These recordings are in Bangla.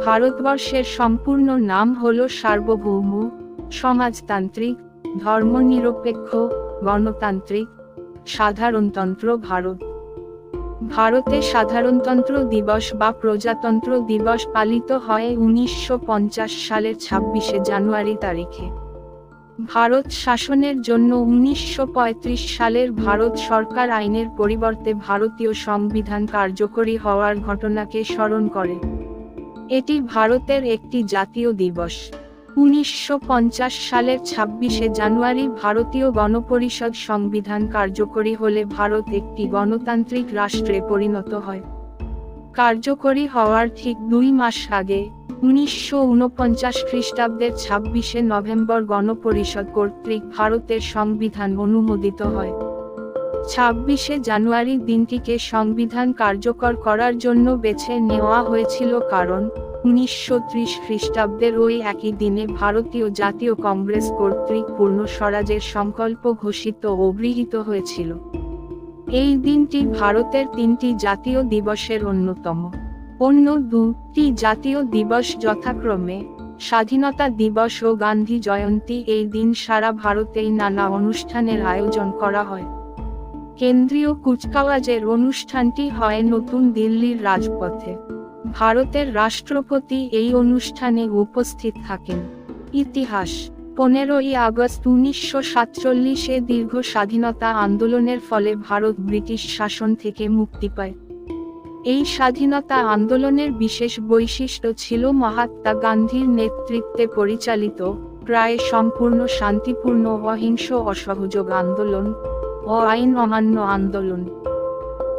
ভারতবর্ষের সম্পূর্ণ নাম হল সার্বভৌম, সমাজতান্ত্রিক, ধর্মনিরপেক্ষ, গণতান্ত্রিক, সাধারণতন্ত্র ভারত। ভারতে সাধারণতন্ত্র দিবস বা প্রজাতন্ত্র দিবস পালিত হয় 1950 সালের 26শে জানুয়ারি তারিখে। ভারত শাসনের জন্য 1935 সালের ভারত সরকার আইনের পরিবর্তে ভারতীয় সংবিধান কার্যকরী হওয়ার ঘটনাকে স্মরণ করে। এটি ভারতের একটি জাতীয় দিবস। 1950 সালের 26শে জানুয়ারি ভারতীয় গণপরিষদ সংবিধান কার্যকরী হলে ভারত একটি গণতান্ত্রিক রাষ্ট্রে পরিণত হয়। কার্যকরী হওয়ার ঠিক 2 মাস আগে 1949 খ্রিস্টাব্দের 26শে নভেম্বর গণপরিষদ কর্তৃক ভারতের সংবিধান অনুমোদিত হয়। 26শে জানুয়ারি দিনটিকে সংবিধান কার্যকর করার জন্য বেছে নেওয়া হয়েছিল কারণ 1930 খ্রিস্টাব্দের ওই একই দিনে ভারতীয় জাতীয় কংগ্রেস কর্তৃক পূর্ণ স্বরাজের সংকল্প ঘোষিত ও গৃহীত হয়েছিল। এই দিনটি ভারতের 3টি জাতীয় দিবসের অন্যতম। অন্য 2টি জাতীয় দিবস যথাক্রমে স্বাধীনতা দিবস ও গান্ধী জয়ন্তী। এই দিন সারা ভারতেই নানা অনুষ্ঠানের আয়োজন করা হয়। কেন্দ্রীয় কুচকাওয়াজের অনুষ্ঠানটি হয় নতুন দিল্লির রাজপথে। ভারতের রাষ্ট্রপতি এই অনুষ্ঠানে উপস্থিত থাকেন। ইতিহাস: 15ই আগস্ট 1947-এ দীর্ঘ স্বাধীনতা আন্দোলনের ফলে ভারত ব্রিটিশ শাসন থেকে মুক্তি পায়। এই স্বাধীনতা আন্দোলনের বিশেষ বৈশিষ্ট্য ছিল মহাত্মা গান্ধীর নেতৃত্বে পরিচালিত প্রায় সম্পূর্ণ শান্তিপূর্ণ অহিংস অসহযোগ আন্দোলন ও আইন অমান্য আন্দোলন।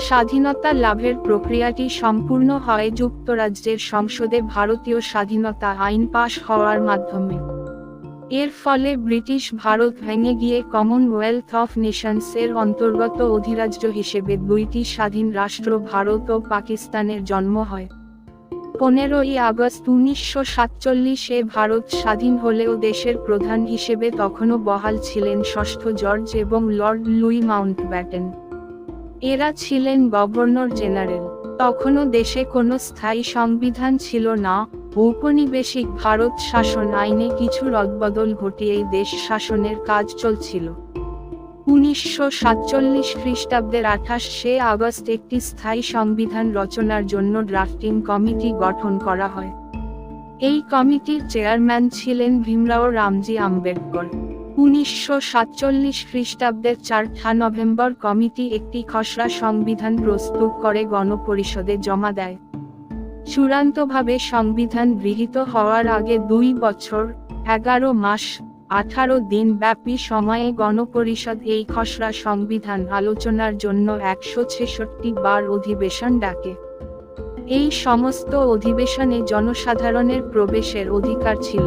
স্বাধীনতা লাভের প্রক্রিয়াটি সম্পূর্ণ হয় যুক্তরাজ্যের সংসদে ভারতীয় স্বাধীনতা আইন পাশ হওয়ার মাধ্যমে। এর ফলে ব্রিটিশ ভারত ভেঙে গিয়ে কমনওয়েলথ অফ নেশনস এর অন্তর্গত অধিরাজ্য হিসেবে 2টি স্বাধীন রাষ্ট্র ভারত ও পাকিস্তানের জন্ম হয়। 15ই আগস্ট 1947-এ ভারত স্বাধীন হলেও দেশের প্রধান হিসেবে তখনও বহাল ছিলেন ষষ্ঠ জর্জ এবং লর্ড লুই মাউন্টব্যাটেন। এরা ছিলেন গভর্নর জেনারেল। তখনও দেশে কোনো স্থায়ী সংবিধান ছিল না। ঔপনিবেশিক ভারত শাসন আইনে কিছু রদবদল ঘটিয়েই দেশ শাসনের কাজ চলছিল। 1947 খ্রিস্টাব্দের 28শে আগস্ট একটি স্থায়ী সংবিধান রচনার জন্য ড্রাফটিং কমিটি গঠন করা হয়। এই কমিটির চেয়ারম্যান ছিলেন ভীমরাও রামজি আম্বেদকর। 1947 খ্রিস্টাব্দের 4 নভেম্বর কমিটি একটি খসড়া সংবিধান প্রস্তুত করে গণপরিষদে জমা দেয়। চূড়ান্তভাবে সংবিধান গৃহীত হওয়ার আগে 2 বছর 11 মাস 18 দিন ব্যাপী সময়ে গণপরিষদ এই খসড়া সংবিধান আলোচনার জন্য 166 বার অধিবেশন ডাকে। এই সমস্ত অধিবেশনে জনসাধারণের প্রবেশের অধিকার ছিল।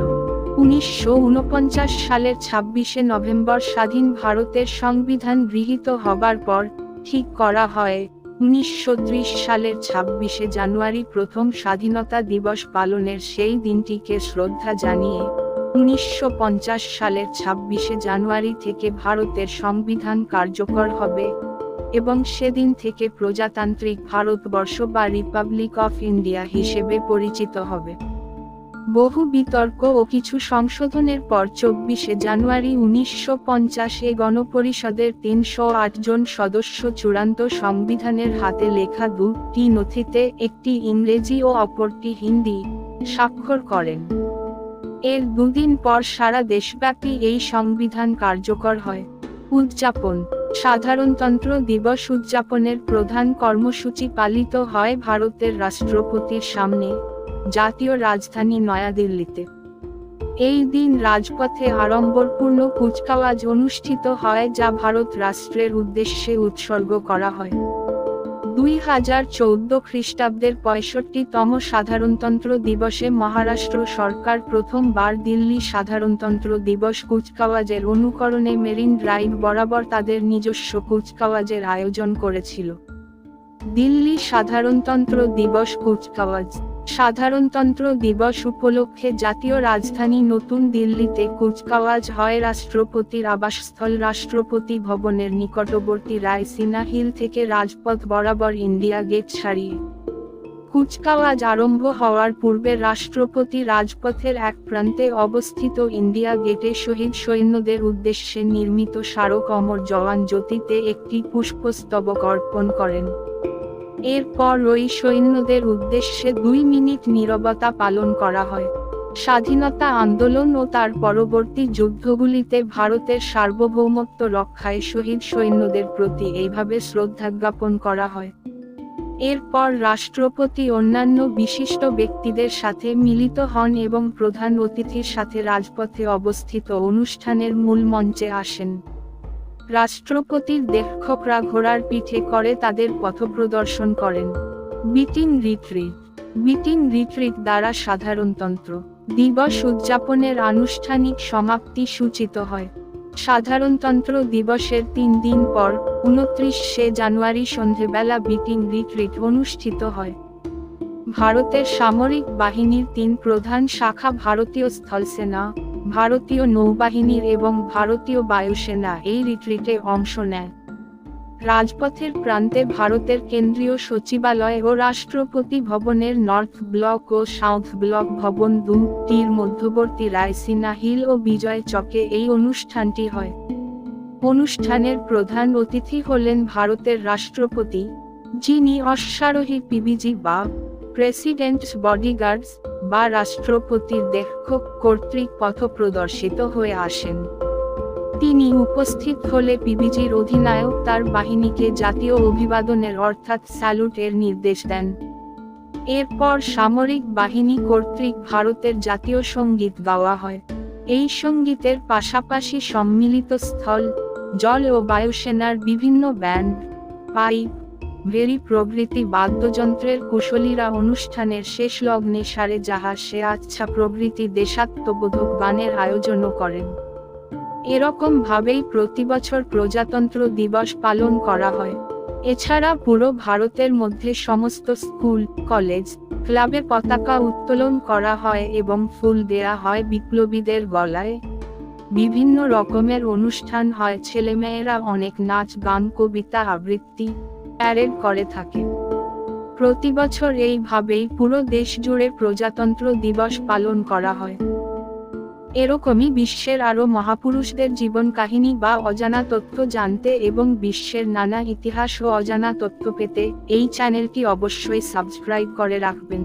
1949 সালের 26শে নভেম্বর স্বাধীন ভারতের সংবিধান গৃহীত হবার পর ঠিক করা হয় 1930 সালের 26শে জানুয়ারি প্রথম স্বাধীনতা দিবস পালনের সেই দিনটিকে শ্রদ্ধা জানিয়ে 1950 সালের 26শে জানুয়ারি থেকে ভারতের সংবিধান কার্যকর হবে এবং সেদিন থেকে প্রজাতান্ত্রিক ভারতবর্ষ বা রিপাবলিক অফ ইন্ডিয়া হিসেবে পরিচিত হবে। বহু বিতর্ক ও কিছু সংশোধনের পর 24শে জানুয়ারি 1950-এ গণপরিষদের 308 জন সদস্য চূড়ান্ত সংবিধানের হাতে লেখা 2টি নথিতে, একটি ইংরেজি ও অপরটি হিন্দি, স্বাক্ষর করেন। এর 2 দিন পর সারা দেশব্যাপী এই সংবিধান কার্যকর হয়। উদযাপন: সাধারণতন্ত্র দিবস উদযাপনের প্রধান কর্মসূচি পালিত হয় ভারতের রাষ্ট্রপতির সামনে, জাতীয় রাজধানী নয়াদিল্লিতে। এই দিন রাজপথে আড়ম্বরপূর্ণ কুচকাওয়াজ অনুষ্ঠিত হয় যা ভারত রাষ্ট্রের উদ্দেশ্যে উৎসর্গ করা হয়। 2014 খ্রিস্টাব্দের 65তম সাধারণতন্ত্র দিবসে মহারাষ্ট্র সরকার প্রথমবার দিল্লি সাধারণতন্ত্র দিবস কুচকাওয়াজের অনুকরণে মেরিন ড্রাইভ বরাবর তাদের নিজস্ব কুচকাওয়াজের আয়োজন করেছিল। দিল্লি সাধারণতন্ত্র দিবস কুচকাওয়াজ: সাধারণতন্ত্র দিবস উপলক্ষে জাতীয় রাজধানী নতুন দিল্লিতে কুচকাওয়াজ হয় রাষ্ট্রপতির আবাসস্থল রাষ্ট্রপতি ভবনের নিকটবর্তী রায়সিনা হিল থেকে রাজপথ বরাবর ইন্ডিয়া গেট ছাড়িয়ে। কুচকাওয়াজ আরম্ভ হওয়ার পূর্বে রাষ্ট্রপতি রাজপথের এক প্রান্তে অবস্থিত ইন্ডিয়া গেটে শহীদ সৈন্যদের উদ্দেশ্যে নির্মিত স্মারক অমর জওয়ান জ্যোতিতে একটি পুষ্পস্তবক অর্পণ করেন। এরপর ওই সৈন্যদের উদ্দেশ্যে 2 মিনিট নীরবতা পালন করা হয়। স্বাধীনতা আন্দোলন ও তার পরবর্তী যুদ্ধগুলিতে ভারতের সার্বভৌমত্ব রক্ষায় শহীদ সৈন্যদের প্রতি এইভাবে শ্রদ্ধা জ্ঞাপন করা হয়। এরপর রাষ্ট্রপতি অন্যান্য বিশিষ্ট ব্যক্তিদের সাথে মিলিত হন এবং প্রধান অতিথির সাথে রাজপথে অবস্থিত অনুষ্ঠানের মূল মঞ্চে আসেন। রাষ্ট্রপতির দেহরক্ষকরা ঘোড়ার পিঠে করে তাদের পথপ্রদর্শন করেন। মিটিং রিট্রিট দ্বারা সাধারণতন্ত্র দিবস উদযাপনের আনুষ্ঠানিক সমাপ্তি সূচিত হয়। সাধারণতন্ত্র দিবসের 3 দিন পর 29শে জানুয়ারি সন্ধেবেলা মিটিং রিট্রিট অনুষ্ঠিত হয়। ভারতের সামরিক বাহিনীর 3 প্রধান শাখা ভারতীয় স্থলসেনা, ভারতীয় নৌবাহিনীর এবং ভারতীয় বায়ুসেনা এই রিট্রিটে অংশ নেয়। রাজপথের প্রান্তে ভারতের কেন্দ্রীয় সচিবালয় ও রাষ্ট্রপতি ভবনের নর্থ ব্লক ও সাউথ ব্লক ভবন দুটির মধ্যবর্তী রায়সিনা হিল ও বিজয় চকে এই অনুষ্ঠানটি হয়। অনুষ্ঠানের প্রধান অতিথি হলেন ভারতের রাষ্ট্রপতি, যিনি অশ্বারোহী পিবিজি বা প্রেসিডেন্টস বডিগার্ডস বা রাষ্ট্রপতির দেহরক্ষক কর্তৃক পথপ্রদর্শিত হয়ে আসেন। তিনি উপস্থিত হলে পিবিজির অধিনায়ক তার বাহিনীকে জাতীয় অভিবাদনের অর্থাৎ স্যালুট এর নির্দেশ দেন। এরপর সামরিক বাহিনী কর্তৃক ভারতের জাতীয় সঙ্গীত গাওয়া হয়। এই সঙ্গীতের পাশাপাশি সম্মিলিত স্থল, জল ও বায়ুসেনার বিভিন্ন ব্যান্ড, পাইপ, ভেরি প্রভৃতি বাদ্যযন্ত্রের কুশলীরা অনুষ্ঠানের শেষ লগ্নে সারে জাহাজ সে আচ্ছা প্রভৃতি দেশাত্মবোধক গানের আয়োজনও করেন। এরকম ভাবেই প্রতিবছর প্রজাতন্ত্র দিবস পালন করা হয়। এছাড়া পুরো ভারতের মধ্যে সমস্ত স্কুল, কলেজ, ক্লাবে পতাকা উত্তোলন করা হয় এবং ফুল দেয়া হয় বিপ্লবীদের গলায়। বিভিন্ন রকমের অনুষ্ঠান হয়, ছেলেমেয়েরা অনেক নাচ গান কবিতা আবৃত্তি, প্যারেড করে থাকে। প্রতিবছর এইভাবেই পুরো দেশ জুড়ে প্রজাতন্ত্র দিবস পালন করা হয়। এরকমই বিশ্বের আরও মহাপুরুষদের জীবন কাহিনী বা অজানা তথ্য জানতে এবং বিশ্বের নানা ইতিহাস ও অজানা তথ্য পেতে এই চ্যানেলটি অবশ্যই সাবস্ক্রাইব করে রাখবেন।